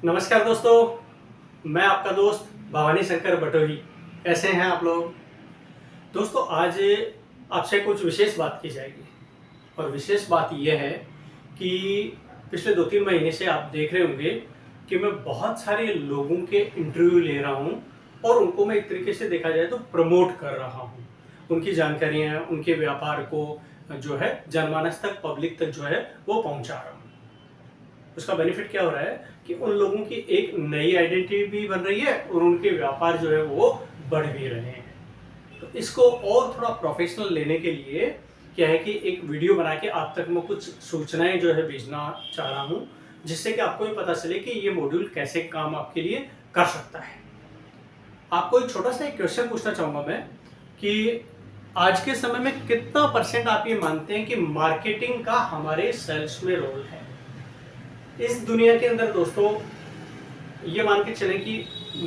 नमस्कार दोस्तों, मैं आपका दोस्त भवानी शंकर बटोही। कैसे हैं आप लोग? दोस्तों, आज आपसे कुछ विशेष बात की जाएगी और विशेष बात यह है कि पिछले 2-3 महीने से आप देख रहे होंगे कि मैं बहुत सारे लोगों के इंटरव्यू ले रहा हूं और उनको मैं एक तरीके से देखा जाए तो प्रमोट कर रहा हूं। उनकी जानकारियां, उनके व्यापार को जो है जनमानस तक, पब्लिक तक जो है वो पहुंचा रहा हूं। उसका बेनिफिट क्या हो रहा है कि उन लोगों की एक नई आइडेंटिटी भी बन रही है और उनके व्यापार जो है वो बढ़ भी रहे हैं। तो इसको और थोड़ा प्रोफेशनल लेने के लिए क्या है कि एक वीडियो बना के आप तक मैं कुछ सूचनाएं जो है भेजना चाह रहा हूं, जिससे कि आपको भी पता चले कि ये मॉड्यूल कैसे काम आपके लिए कर सकता है। आपको एक छोटा सा एक क्वेश्चन पूछना चाहूंगा मैं कि आज के समय में कितना परसेंट आप ये मानते हैं कि मार्केटिंग का हमारे सेल्स में रोल है? इस दुनिया के अंदर दोस्तों ये मान के चलें कि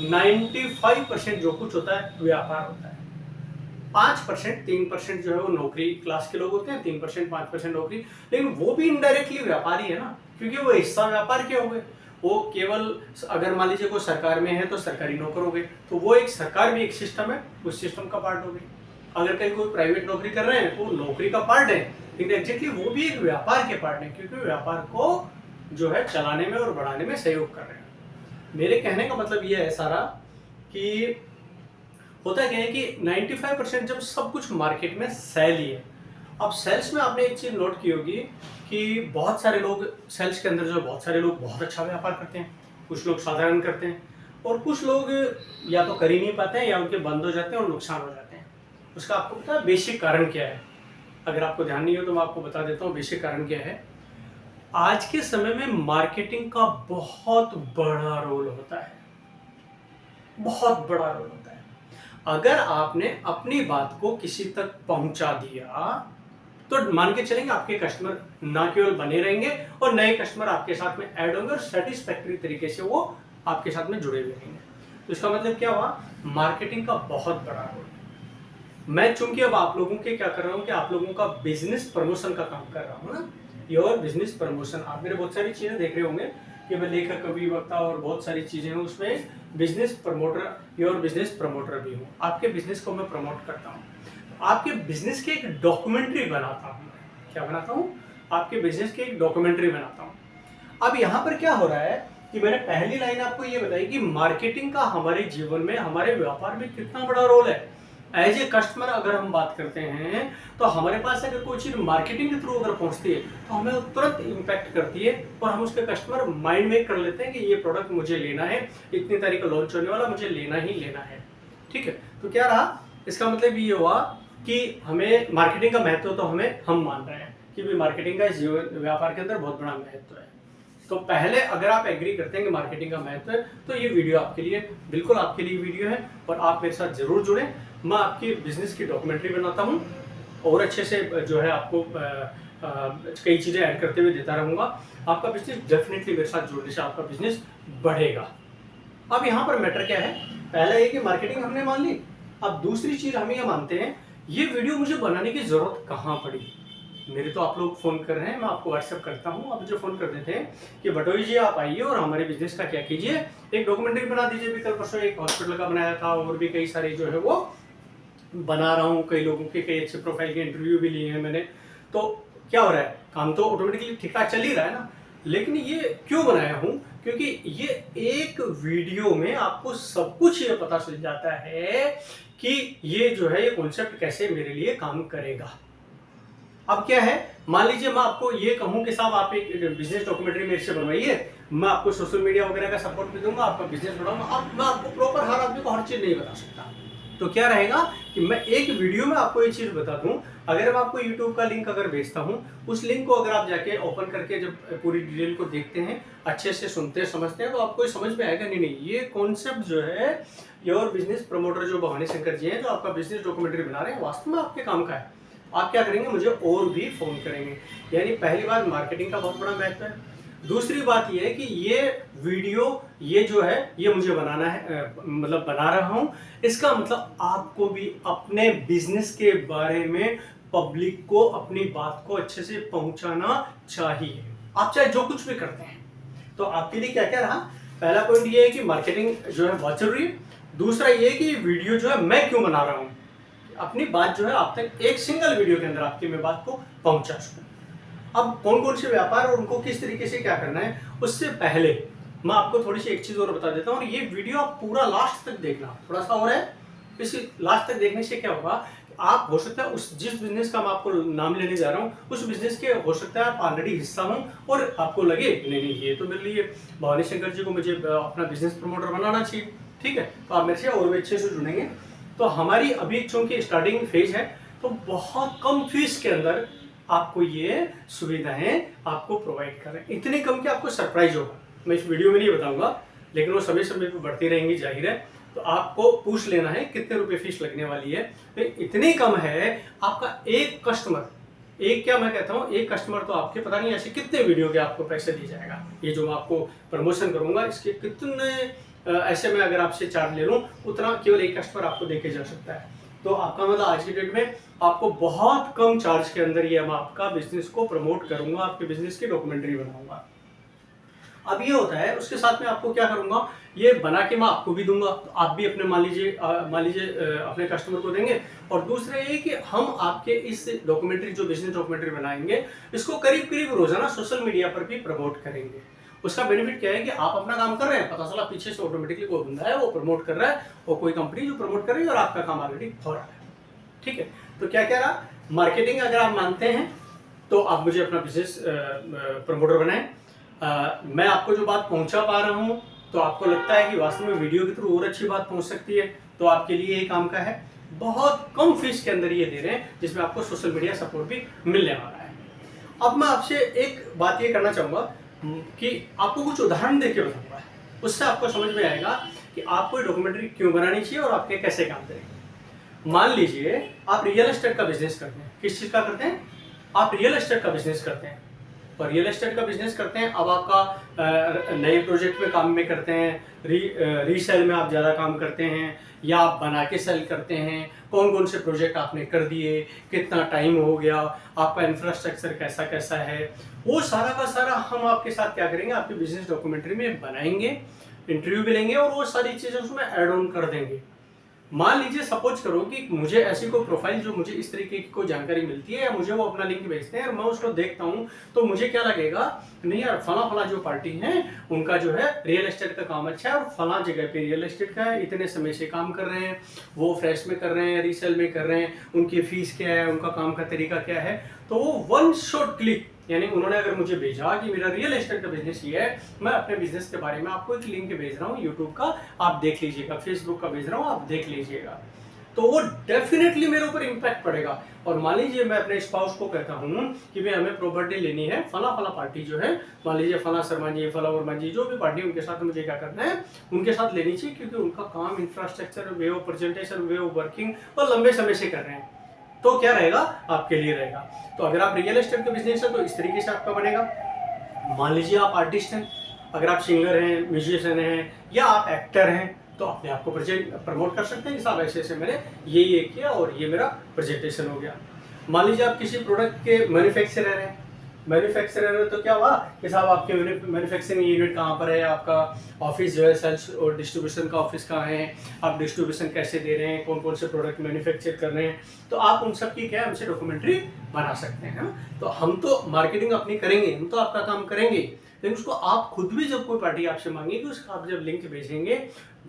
95% जो कुछ होता है व्यापार होता है। 5% 3% जो है वो नौकरी क्लास के लोग होते हैं, 3% 5% नौकरी, लेकिन वो भी इनडायरेक्टली व्यापारी है ना, क्योंकि वो हिस्सा व्यापार के हो गए। वो केवल अगर मान लीजिए कोई सरकार में है तो सरकारी नौकर हो गए, तो वो एक सरकार भी एक सिस्टम है, उस सिस्टम का पार्ट हो गई। अगर कहीं कोई प्राइवेट नौकरी कर रहे हैं तो नौकरी का पार्ट है, लेकिन एग्जैक्टली वो भी एक व्यापार के पार्ट है, क्योंकि व्यापार को जो है चलाने में और बढ़ाने में सहयोग कर रहे हैं। मेरे कहने का मतलब ये है सारा कि होता क्या है कि 95% जब सब कुछ मार्केट में सेल ही है। अब सेल्स में आपने एक चीज नोट की होगी कि बहुत सारे लोग सेल्स के अंदर जो बहुत सारे लोग बहुत अच्छा व्यापार करते हैं, कुछ लोग साधारण करते हैं और कुछ लोग या तो कर ही नहीं पाते हैं या उनके बंद हो जाते हैं और नुकसान हो जाते हैं। उसका आपको पता है बेसिक कारण क्या है? अगर आपको ध्यान नहीं हो तो मैं आपको बता देता हूँ बेसिक कारण क्या है। आज के समय में मार्केटिंग का बहुत बड़ा रोल होता है, बहुत बड़ा रोल होता है। अगर आपने अपनी बात को किसी तक पहुंचा दिया तो मान के चलेंगे आपके कस्टमर ना केवल बने रहेंगे और नए कस्टमर आपके साथ में ऐड होंगे और सेटिस्फैक्टरी तरीके से वो आपके साथ में जुड़े हुए रहेंगे। तो इसका मतलब क्या हुआ? मार्केटिंग का बहुत बड़ा रोल। मैं चूंकि अब आप लोगों के क्या कर रहा हूं कि आप लोगों का बिजनेस प्रमोशन का काम कर रहा हूं ना, योर बिजनेस प्रमोशन। आप मेरे बहुत सारी चीजें देख रहे होंगे कि मैं लेखक, कवि, वक्ता और बहुत सारी चीजें हैं, उसमें business promoter, your business promoter भी हूँ। आपके बिजनेस को मैं प्रमोट करता हूँ, आपके बिजनेस की एक डॉक्यूमेंट्री बनाता हूँ। क्या बनाता हूँ? आपके बिजनेस की एक डॉक्यूमेंट्री बनाता हूँ। अब यहाँ पर क्या हो रहा है कि मैंने पहली लाइन आपको ये बताई कि मार्केटिंग का हमारे जीवन में, हमारे व्यापार में कितना बड़ा रोल है। एज ए कस्टमर अगर हम बात करते हैं तो हमारे पास अगर कोई चीज मार्केटिंग के थ्रू अगर पहुंचती है तो हमें तुरंत इम्पैक्ट करती है और हम उसके कस्टमर माइंड मेक कर लेते हैं कि ये प्रोडक्ट मुझे लेना है, इतनी तारीख को लॉन्च होने वाला, मुझे लेना ही लेना है। ठीक है, तो क्या रहा? इसका मतलब ये हुआ कि हमें मार्केटिंग का महत्व तो हम मान रहे हैं कि मार्केटिंग का व्यापार के अंदर बहुत बड़ा महत्व है। तो पहले अगर आप एग्री करते हैं कि मार्केटिंग का महत्व है तो ये वीडियो आपके लिए, बिल्कुल आपके लिए वीडियो है और आप मेरे साथ जरूर जुड़ें। मैं आपकी बिजनेस की डॉक्यूमेंट्री बनाता हूँ और अच्छे से जो है आपको कई चीज़ें ऐड करते हुए देता रहूँगा। आपका बिजनेस डेफिनेटली मेरे साथ जुड़ने से आपका बिजनेस बढ़ेगा। अब यहाँ पर मैटर क्या है? पहला ये कि मार्केटिंग हमने मान ली। अब दूसरी चीज़ हम ये मानते हैं, ये वीडियो मुझे बनाने की ज़रूरत कहाँ पड़ी? मेरे तो आप लोग फ़ोन कर रहे हैं, मैं आपको व्हाट्सएप करता हूँ, आप मुझे फ़ोन कर देते हैं कि बटोई जी आप आइए और हमारे बिजनेस का क्या कीजिए, एक डॉक्यूमेंट्री बना दीजिए। भी कल परसों एक हॉस्पिटल का बनाया था और भी कई सारे जो है वो बना रहा हूँ, कई लोगों के कई अच्छे प्रोफाइल के इंटरव्यू भी लिए हैं मैंने। तो क्या हो रहा है? काम तो ऑटोमेटिकली ठीक ठाक चल ही रहा है ना। लेकिन ये क्यों बनाया हूँ? क्योंकि ये एक वीडियो में आपको सब कुछ ये पता चल जाता है कि ये जो है ये कॉन्सेप्ट कैसे मेरे लिए काम करेगा। अब क्या है, मान लीजिए मैं आपको ये कहूं कि साहब आप एक बिजनेस डॉक्यूमेंट्री मेरे से बनवाइए, मैं आपको सोशल मीडिया वगैरह का सपोर्ट भी दूंगा, आपका बिजनेस बढ़ाऊंगा। अब मैं आपको प्रॉपर हर आदमी को हर चीज नहीं बता सकता। तो क्या रहेगा कि मैं एक वीडियो में आपको ये चीज बता दूं। अगर मैं आपको यूट्यूब का लिंक अगर भेजता हूं, उस लिंक को अगर आप जाके ओपन करके जब पूरी डिटेल को देखते हैं, अच्छे से सुनते हैं, समझते हैं, तो आपको समझ में आएगा नहीं ये कॉन्सेप्ट जो है योर बिजनेस प्रमोटर जो भवानी शंकर जी हैं, जो आपका बिजनेस डॉक्यूमेंट्री बना रहे हैं, वास्तव में आपके काम का है। आप क्या करेंगे? मुझे और भी फोन करेंगे। यानी पहली बात, मार्केटिंग का बहुत बड़ा महत्व है। दूसरी बात ये है कि ये वीडियो ये जो है ये मुझे बनाना है, मतलब बना रहा हूं, इसका मतलब आपको भी अपने बिजनेस के बारे में पब्लिक को अपनी बात को अच्छे से पहुंचाना चाहिए। आप चाहे जो कुछ भी करते हैं, तो आपके लिए क्या क्या रहा पहला पॉइंट ये है कि मार्केटिंग जो है बहुत जरूरी है। दूसरा ये है कि वीडियो जो है मैं क्यों बना रहा हूँ, अपनी बात जो है आप तक एक सिंगल वीडियो के अंदर आपकी मैं बात को पहुंचा सकूं। अब कौन कौन से व्यापार और उनको किस तरीके से क्या करना है, उससे पहले मैं आपको थोड़ी सी एक चीज और बता देता हूँ। और ये वीडियो आप पूरा लास्ट तक देखना, थोड़ा सा और है, इस लास्ट तक देखने से क्या होगा, आप हो सकता है उस जिस बिजनेस का मैं आपको नाम लेने जा रहा हूँ उस बिजनेस के हो सकता है आप ऑलरेडी हिस्सा हो और आपको लगे नहीं नहीं ये तो मेरे लिए भवानी शंकर जी को मुझे अपना बिजनेस प्रमोटर बनाना चाहिए, ठीक है, तो आप मेरे से और भी अच्छे से जुड़ेंगे। तो हमारी अभी चूंकि स्टार्टिंग फेज है तो बहुत कम फीस के अंदर आपको ये सुविधाएं आपको प्रोवाइड कर रहे हैं, इतने कम कि आपको सरप्राइज होगा। मैं इस वीडियो में नहीं बताऊंगा लेकिन वो समय समय पर बढ़ती रहेंगी, जाहिर है। तो आपको पूछ लेना है कितने रुपए फीस लगने वाली है, तो इतनी कम है। आपका एक कस्टमर, एक क्या मैं कहता हूँ, एक कस्टमर तो आपके पता नहीं ऐसे कितने वीडियो के आपको पैसे दिए जाएगा। ये जो मैं आपको प्रमोशन करूंगा इसके कितने ऐसे में अगर आपसे चार्ज ले लूँ उतना केवल एक कस्टमर आपको देके जा सकता है। तो आपका मतलब आज की डेट में आपको बहुत कम चार्ज के अंदर ये मैं आपका बिजनेस को प्रमोट करूंगा, आपके बिजनेस की डॉक्यूमेंट्री बनाऊंगा। अब ये होता है उसके साथ में आपको क्या करूंगा, ये बना के मैं आपको भी दूंगा, तो आप भी अपने मान लीजिए अपने कस्टमर को देंगे। और दूसरा ये कि हम आपके इस डॉक्यूमेंट्री जो बिजनेस डॉक्यूमेंट्री बनाएंगे इसको करीब करीब रोजाना सोशल मीडिया पर भी प्रमोट करेंगे। उसका बेनिफिट क्या है कि आप अपना काम कर रहे हैं, पता चला पीछे से ऑटोमेटिकली कोई बंदा है वो प्रमोट कर रहा है और कोई कंपनी जो प्रमोट कर रही है और आपका काम ऑलरेडी हो रहा है, ठीक है। तो क्या क्या रहा, मार्केटिंग अगर आप मानते हैं तो आप मुझे अपना बिजनेस प्रमोटर बनाएं। मैं आपको जो बात पहुंचा पा रहा हूं तो आपको लगता है कि वास्तव में वीडियो के थ्रू और अच्छी बात पहुंच सकती है, तो आपके लिए ये काम का है। बहुत कम फीस के अंदर ये दे रहे हैं जिसमें आपको सोशल मीडिया सपोर्ट भी मिलने वाला है। अब मैं आपसे एक बात ये करना चाहूंगा कि आपको कुछ उदाहरण देके बताऊंगा, उससे आपको समझ में आएगा कि आपको डॉक्यूमेंट्री क्यों बनानी चाहिए और आपके कैसे काम करेंगे। मान लीजिए आप रियल एस्टेट का बिजनेस करते हैं। किस चीज का करते हैं? आप रियल एस्टेट का बिजनेस करते हैं और रियल एस्टेट का बिजनेस करते हैं। अब आपका नए प्रोजेक्ट में काम में करते हैं, रीसेल में आप ज़्यादा काम करते हैं या आप बना के सेल करते हैं, कौन कौन से प्रोजेक्ट आपने कर दिए, कितना टाइम हो गया, आपका इंफ्रास्ट्रक्चर कैसा कैसा है, वो सारा का सारा हम आपके साथ क्या करेंगे, आपकी बिजनेस डॉक्यूमेंट्री में बनाएंगे, इंटरव्यू भी लेंगे और वो सारी चीज़ें उसमें ऐड ऑन कर देंगे। मान लीजिए सपोज करो कि मुझे ऐसी कोई प्रोफाइल जो मुझे इस तरीके की कोई जानकारी मिलती है या मुझे वो अपना लिंक भेजते हैं और मैं उसको देखता हूं तो मुझे क्या लगेगा, नहीं यार फला फला जो पार्टी है उनका जो है रियल एस्टेट का काम अच्छा है और फला जगह पे रियल एस्टेट का है, इतने समय से काम कर रहे हैं, वो फ्रेश में कर रहे हैं, रीसेल में कर रहे हैं, उनकी फीस क्या है, उनका काम का तरीका क्या है। तो वो वन शॉट क्लिक, यानी उन्होंने अगर मुझे भेजा कि मेरा रियल एस्टेट का बिजनेस ये है, मैं अपने बिजनेस के बारे में आपको एक लिंक भेज रहा हूँ यूट्यूब का, आप देख लीजिएगा, फेसबुक का भेज रहा हूँ, आप देख लीजिएगा, तो वो डेफिनेटली मेरे ऊपर इंपैक्ट पड़ेगा। और मान लीजिए मैं अपने स्पाउस को कहता हूँ कि भाई हमें प्रॉपर्टी लेनी है, फला फला पार्टी जो है, मान लीजिए फला शर्मा जी, फला वर्मा जी, जो भी पार्टी उनके साथ मुझे क्या करना है, उनके साथ लेनी चाहिए क्योंकि उनका काम infrastructure, way of presentation, way of working और लंबे समय से कर रहे हैं, तो क्या रहेगा आपके लिए रहेगा। तो अगर आप रियल एस्टेट का बिजनेस है तो इस तरीके से आपका बनेगा। मान लीजिए आप आर्टिस्ट हैं, अगर आप सिंगर हैं, म्यूजिशियन हैं या आप एक्टर हैं तो अपने आप को प्रमोट कर सकते हैं कि साहब ऐसे ऐसे मैंने ये किया और ये मेरा प्रेजेंटेशन हो गया। मान लीजिए आप किसी प्रोडक्ट के मैन्युफैक्चरर हैं, मैन्युफैक्चरर तो क्या हुआ कि साहब आपके मैन्युफैक्चरिंग यूनिट कहाँ पर है, आपका ऑफिस जो है सेल्स और डिस्ट्रीब्यूशन का ऑफिस कहाँ है, आप डिस्ट्रीब्यूशन कैसे दे रहे हैं, कौन कौन से प्रोडक्ट मैन्युफैक्चर कर रहे हैं, तो आप उन सब की क्या हमसे डॉक्यूमेंट्री बना सकते हैं। तो हम तो मार्केटिंग अपनी करेंगे, हम तो आपका काम करेंगे, लेकिन उसको आप खुद भी जब कोई पार्टी आपसे मांगेगी उसका आप जब लिंक भेजेंगे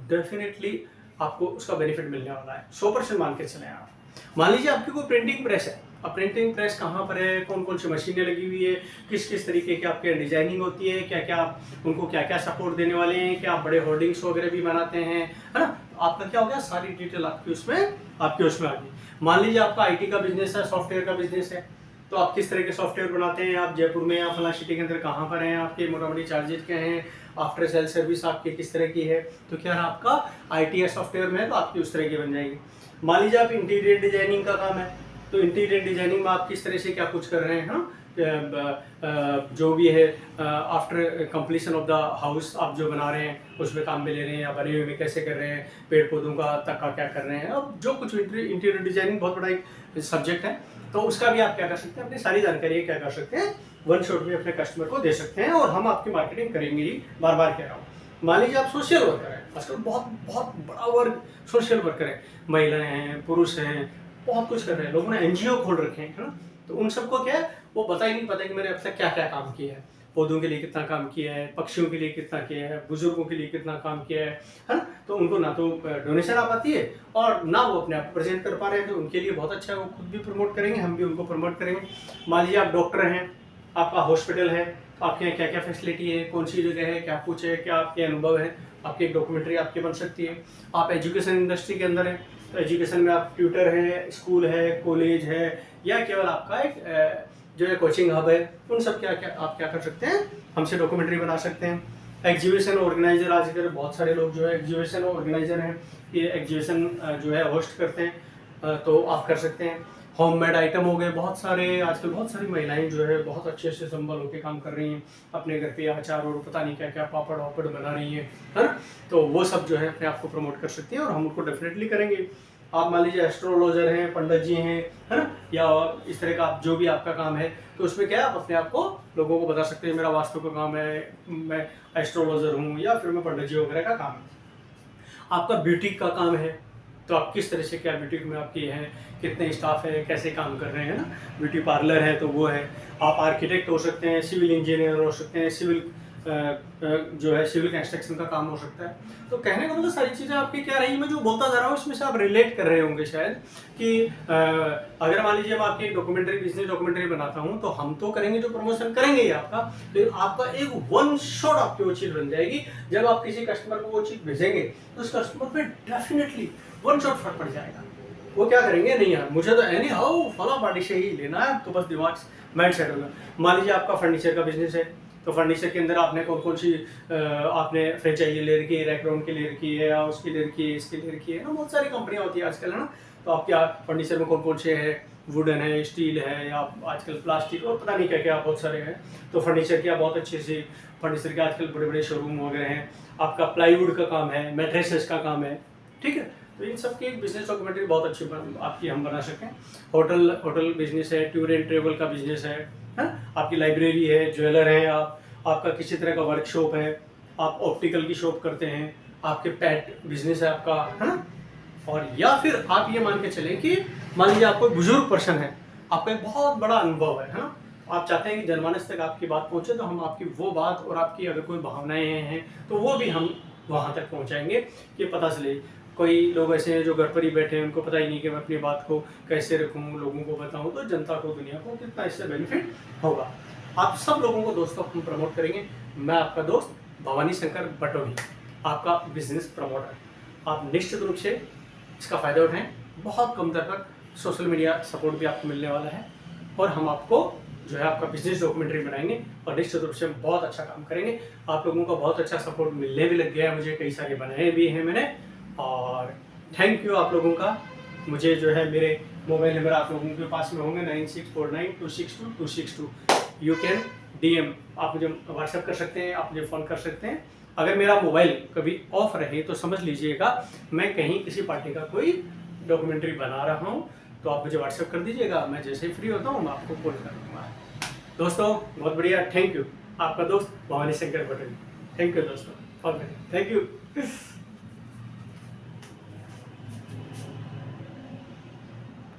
डेफिनेटली आपको उसका बेनिफिट मिलने वाला है, 100% मान के चले आप। मान लीजिए आपकी कोई प्रिंटिंग प्रेस है, अब प्रिंटिंग प्रेस कहाँ पर है, कौन कौन सी मशीनें लगी हुई है, किस किस तरीके की आपके डिजाइनिंग होती है, क्या क्या उनको क्या क्या सपोर्ट देने वाले हैं, क्या आप बड़े होर्डिंग्स वगैरह भी बनाते हैं, है ना। तो आपका क्या हो गया, सारी डिटेल आपकी उसमें आ गई। मान लीजिए आपका आईटी का बिजनेस है, सॉफ्टवेयर का बिजनेस है, तो आप किस तरह के सॉफ्टवेयर बनाते हैं, आप जयपुर में या फला सिटी के अंदर कहाँ पर हैं, आपके मोटामोटी चार्जेस क्या हैं, आफ्टर सेल सर्विस आपकी किस तरह की है, तो क्या आपका आईटी या सॉफ्टवेयर में है तो आपकी उस तरह की बन जाएगी। मान लीजिए आप इंटीरियर डिजाइनिंग का काम है, तो इंटीरियर डिजाइनिंग में आप किस तरह से क्या कुछ कर रहे हैं, जो भी है after completion of the house आप जो बना रहे हैं उसमें काम में ले रहे हैं या बने हुए में कैसे कर रहे हैं, पेड़ पौधों का तक का क्या कर रहे हैं, अब जो कुछ इंटीरियर डिजाइनिंग बहुत बड़ा एक सब्जेक्ट है, तो उसका भी आप क्या कर सकते हैं, अपनी सारी जानकारी क्या कर सकते हैं, वन शॉट में अपने कस्टमर को दे सकते हैं और हम आपकी मार्केटिंग करेंगे ही, बार बार कह रहा हूँ। मान लीजिए आप सोशल वर्कर हैं, आजकल बहुत बहुत बड़ा वर्ग सोशल वर्कर है, महिलाएं हैं, पुरुष हैं, बहुत कुछ कर रहे हैं, लोगों ने एनजीओ खोल रखे हैं, है ना। तो उन सबको क्या है, वो पता ही नहीं पता कि मैंने अब तक क्या क्या काम किया है, पौधों के लिए कितना काम किया है, पक्षियों के लिए कितना किया है, बुजुर्गों के लिए कितना काम किया है ना। तो उनको ना तो डोनेशन आ पाती है और ना वो अपने आप प्रेजेंट कर पा रहे हैं, तो उनके लिए बहुत अच्छा है, वो खुद भी प्रमोट करेंगे, हम भी उनको प्रमोट करेंगे। मान लीजिए आप डॉक्टर हैं, आपका हॉस्पिटल है, तो आपके यहाँ क्या क्या फैसिलिटी है, कौन सी जगह है, क्या कुछ है, क्या आपके अनुभव है, आपकी एक डॉक्यूमेंट्री आपकी बन सकती है। आप एजुकेशन इंडस्ट्री के अंदर हैं, तो एजुकेशन में आप ट्यूटर है, स्कूल है, कॉलेज है, या केवल आपका एक जो है कोचिंग हब है, उन सब क्या क्या आप क्या कर सकते हैं, हमसे डॉक्यूमेंट्री बना सकते हैं। एग्जीबिशन ऑर्गेनाइजर, आजकल बहुत सारे लोग जो है एग्जीबिशन ऑर्गेनाइजर हैं, ये एग्जीबिशन जो है होस्ट करते हैं, तो आप कर सकते हैं। होममेड आइटम हो गए बहुत सारे, आजकल बहुत सारी महिलाएं जो है बहुत अच्छे से संभल होकर काम कर रही हैं, अपने घर पे अचार और पता नहीं क्या क्या पापड़ वापड़ बना रही हैं, है ना। तो वो सब जो है अपने आप को प्रमोट कर सकती हैं और हम उनको डेफिनेटली करेंगे। आप मान लीजिए एस्ट्रोलॉजर हैं, पंडित जी हैं, है ना, या इस तरह का आप जो भी आपका काम है, तो उसमें क्या है, आप अपने आप को लोगों को बता सकते हैं, मेरा वास्तु का काम है, मैं एस्ट्रोलॉजर हूँ, या फिर मैं पंडित जी वगैरह का काम है। आपका ब्यूटिक का काम है, तो आप किस तरह से क्या ब्यूटिक में आपकी है, कितने स्टाफ है, कैसे काम कर रहे हैं ना, ब्यूटी पार्लर है तो वो है। आप आर्किटेक्ट हो सकते हैं, सिविल इंजीनियर हो सकते हैं, सिविल जो है सिविल कंस्ट्रक्शन का काम हो सकता है। तो कहने का मतलब सारी चीज़ें आपकी क्या रही, मैं जो बोलता जा रहा हूँ इसमें से आप रिलेट कर रहे होंगे शायद कि अगर मान लीजिए मैं आपकी डॉक्यूमेंट्री, बिजनेस डॉक्यूमेंट्री बनाता हूँ, तो हम तो करेंगे, जो प्रमोशन करेंगे ही आपका, लेकिन आपका एक वन शॉट आपकी वो चीज़ बन जाएगी। जब आप किसी कस्टमर को वो चीज़ भेजेंगे तो उस कस्टमर पे डेफिनेटली वन शॉट फर्क पड़ जाएगा। वो क्या करेंगे, नहीं यार मुझे तो एनी हाउ फला पार्टी से ही लेना है, तो बस दिमाग माइंड सेट होगा। मान लीजिए आपका फर्नीचर का बिजनेस है, तो फर्नीचर के अंदर आपने कौन कौन सी आपने फ्रेंचाइजी ले रखी है, रैकरॉन की ले रखी है, या उसकी ले रखी है, इसकी ले रखी है ना, बहुत सारी कंपनियां होती है आजकल, है ना। तो आपके फर्नीचर में कौन कौन से है, वुडन है, स्टील है, या आजकल प्लास्टिक और पता नहीं क्या क्या बहुत सारे हैं। तो फर्नीचर के बहुत अच्छे से फर्नीचर के आजकल बड़े बड़े शोरूम वगैरह हैं। आपका प्लाईवुड का काम है, मैट्रेसेस का काम है, ठीक है। तो इन सब की बिजनेस डॉक्यूमेंट्री बहुत अच्छी आपकी हम बना सकें। होटल बिजनेस है, टूर एंड ट्रेवल का बिजनेस है, आपकी लाइब्रेरी है, ज्वेलर है, आपका किसी तरह का वर्कशॉप है, आप ऑप्टिकल की शॉप करते हैं, आपके पेट बिजनेस है आपका, है ना। और या फिर आप ये मान के चलें कि मान लीजिए आप कोई बुजुर्ग पर्सन है, आपका एक बहुत बड़ा अनुभव है ना, आप चाहते हैं कि जनमानस तक आपकी बात पहुंचे, तो हम आपकी वो बात और आपकी अगर कोई भावनाएं हैं तो वो भी हम वहां तक पहुंचाएंगे कि पता चले। कोई लोग ऐसे हैं जो घर पर ही बैठे हैं, उनको पता ही नहीं कि मैं अपनी बात को कैसे रखूं, लोगों को बताऊं, तो जनता को, दुनिया को कितना इससे बेनिफिट होगा। आप सब लोगों को दोस्तों हम प्रमोट करेंगे। मैं आपका दोस्त भवानी शंकर बटोही, आपका बिजनेस प्रमोटर। आप निश्चित रूप से इसका फ़ायदा उठाएं। बहुत कम दर पर सोशल मीडिया सपोर्ट भी आपको मिलने वाला है, और हम आपको जो है आपका बिजनेस डॉक्यूमेंट्री बनाएंगे, और निश्चित रूप से हम बहुत अच्छा काम करेंगे। आप लोगों का बहुत अच्छा सपोर्ट मिलने भी लग गया है, मुझे कई सारे बनाए भी हैं मैंने, और थैंक यू आप लोगों का। मुझे जो है मेरे मोबाइल नंबर आप लोगों के पास में होंगे 9649262262। यू कैन DM, आप मुझे व्हाट्सएप कर सकते हैं, आप मुझे फ़ोन कर सकते हैं। अगर मेरा मोबाइल कभी ऑफ रहे तो समझ लीजिएगा मैं कहीं किसी पार्टी का कोई डॉक्यूमेंट्री बना रहा हूँ, तो आप मुझे व्हाट्सएप कर दीजिएगा, मैं जैसे ही फ्री होता हूँ मैं आपको कॉल कर दूँगा। दोस्तों बहुत बढ़िया, थैंक यू। आपका दोस्त भवानी शंकर बटोही। थैंक यू दोस्तों, थैंक यू।